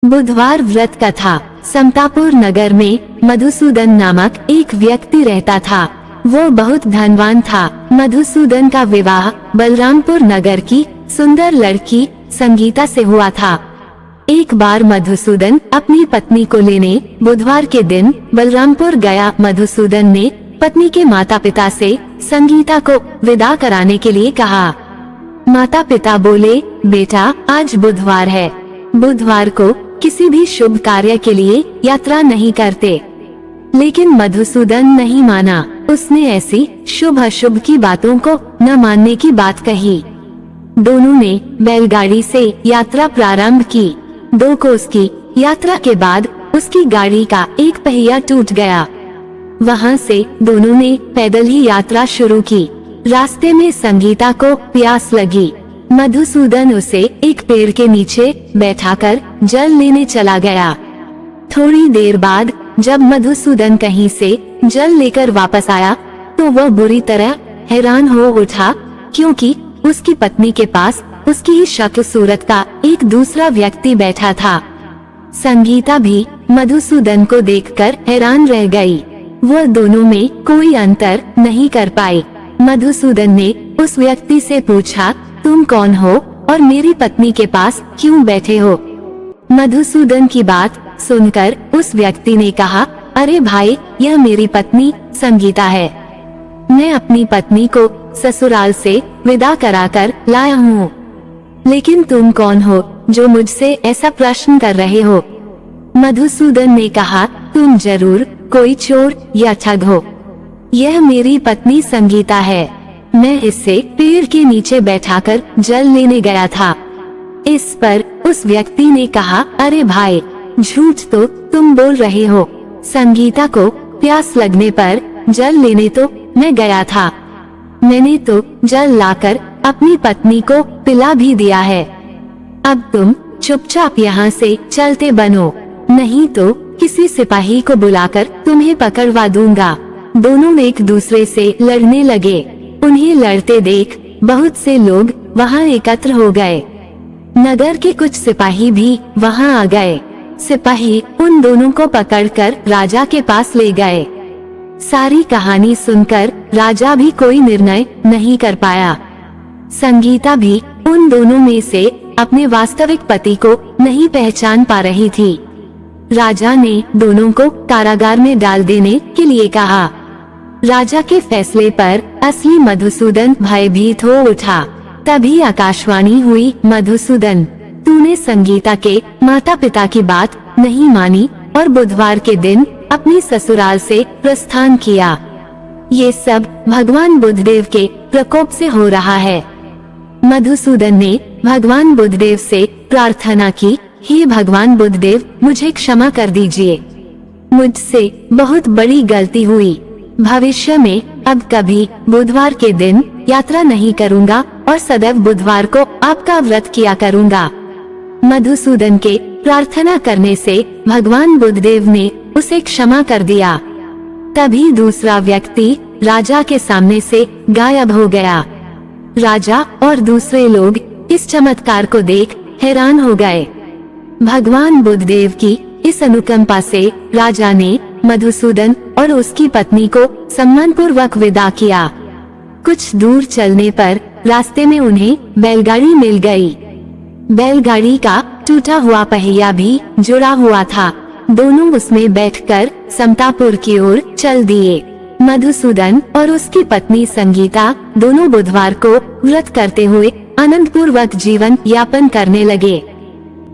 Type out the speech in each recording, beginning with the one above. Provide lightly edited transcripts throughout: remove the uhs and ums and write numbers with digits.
बुधवार व्रत कथा। समतापुर नगर में मधुसूदन नामक एक व्यक्ति रहता था। वो बहुत धनवान था। मधुसूदन का विवाह बलरामपुर नगर की सुंदर लड़की संगीता से हुआ था। एक बार मधुसूदन अपनी पत्नी को लेने बुधवार के दिन बलरामपुर गया। मधुसूदन ने पत्नी के माता पिता से संगीता को विदा कराने के लिए कहा। माता पिता बोले, बेटा आज बुधवार है, बुधवार को किसी भी शुभ कार्य के लिए यात्रा नहीं करते। लेकिन मधुसूदन नहीं माना। उसने ऐसी शुभ अशुभ की बातों को न मानने की बात कही। दोनों ने बैलगाड़ी से यात्रा प्रारंभ की। 2 कोस की यात्रा के बाद उसकी गाड़ी का एक पहिया टूट गया। वहां से दोनों ने पैदल ही यात्रा शुरू की। रास्ते में संगीता को प्यास लगी। मधुसूदन उसे एक पेड़ के नीचे बैठाकर जल लेने चला गया। थोड़ी देर बाद जब मधुसूदन कहीं से जल लेकर वापस आया तो वह बुरी तरह हैरान हो उठा, क्योंकि उसकी पत्नी के पास उसकी ही शक्ल सूरत का एक दूसरा व्यक्ति बैठा था। संगीता भी मधुसूदन को देखकर हैरान रह गई। वह दोनों में कोई अंतर नहीं कर पाई। मधुसूदन ने उस व्यक्ति से पूछा, तुम कौन हो और मेरी पत्नी के पास क्यों बैठे हो? मधुसूदन की बात सुनकर उस व्यक्ति ने कहा, अरे भाई, यह मेरी पत्नी संगीता है। मैं अपनी पत्नी को ससुराल से विदा कराकर लाया हूँ। लेकिन तुम कौन हो जो मुझसे ऐसा प्रश्न कर रहे हो? मधुसूदन ने कहा, तुम जरूर कोई चोर या ठग हो। यह मेरी पत्नी संगीता है। मैं इससे पेड़ के नीचे बैठाकर जल लेने गया था। इस पर उस व्यक्ति ने कहा, अरे भाई, झूठ तो तुम बोल रहे हो। संगीता को प्यास लगने पर जल लेने तो मैं गया था। मैंने तो जल लाकर अपनी पत्नी को पिला भी दिया है। अब तुम चुपचाप यहाँ से चलते बनो, नहीं तो किसी सिपाही को बुलाकर तुम्हें पकड़वा दूंगा। दोनों एक दूसरे से लड़ने लगे। उन्हें लड़ते देख बहुत से लोग वहां एकत्र हो गए। नगर के कुछ सिपाही भी वहां आ गए। सिपाही उन दोनों को पकड़कर राजा के पास ले गए। सारी कहानी सुनकर राजा भी कोई निर्णय नहीं कर पाया। संगीता भी उन दोनों में से अपने वास्तविक पति को नहीं पहचान पा रही थी। राजा ने दोनों को कारागार में डाल देने के लिए कहा। राजा के फैसले पर असली मधुसूदन भयभीत हो उठा। तभी आकाशवाणी हुई, मधुसूदन, तूने संगीता के माता पिता की बात नहीं मानी और बुधवार के दिन अपनी ससुराल से प्रस्थान किया। ये सब भगवान बुद्धदेव के प्रकोप से हो रहा है। मधुसूदन ने भगवान बुद्धदेव से प्रार्थना की, हे भगवान बुद्धदेव, मुझे क्षमा कर दीजिए। मुझसे बहुत बड़ी गलती हुई। भविष्य में अब कभी बुधवार के दिन यात्रा नहीं करूंगा और सदैव बुधवार को आपका व्रत किया करूंगा। मधुसूदन के प्रार्थना करने से भगवान बुद्धदेव ने उसे क्षमा कर दिया। तभी दूसरा व्यक्ति राजा के सामने से गायब हो गया। राजा और दूसरे लोग इस चमत्कार को देख हैरान हो गए। भगवान बुद्धदेव की इस अनुकंपा से राजा ने मधुसूदन और उसकी पत्नी को सम्मानपूर्वक विदा किया। कुछ दूर चलने पर रास्ते में उन्हें बैलगाड़ी मिल गई। बैलगाड़ी का टूटा हुआ पहिया भी जुड़ा हुआ था। दोनों उसमें बैठकर समतापुर की ओर चल दिए। मधुसूदन और उसकी पत्नी संगीता दोनों बुधवार को व्रत करते हुए आनंदपूर्वक जीवन यापन करने लगे।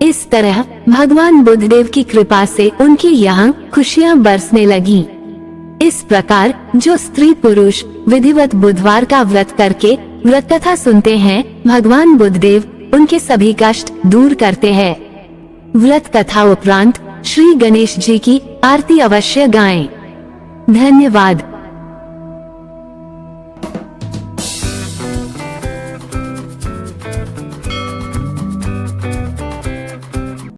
इस तरह भगवान बुद्धदेव की कृपा से उनकी यहाँ खुशियाँ बरसने लगी। इस प्रकार जो स्त्री पुरुष विधिवत बुधवार का व्रत करके व्रत कथा सुनते हैं, भगवान बुद्धदेव उनके सभी कष्ट दूर करते हैं। व्रत कथा उपरांत श्री गणेश जी की आरती अवश्य गाएं। धन्यवाद।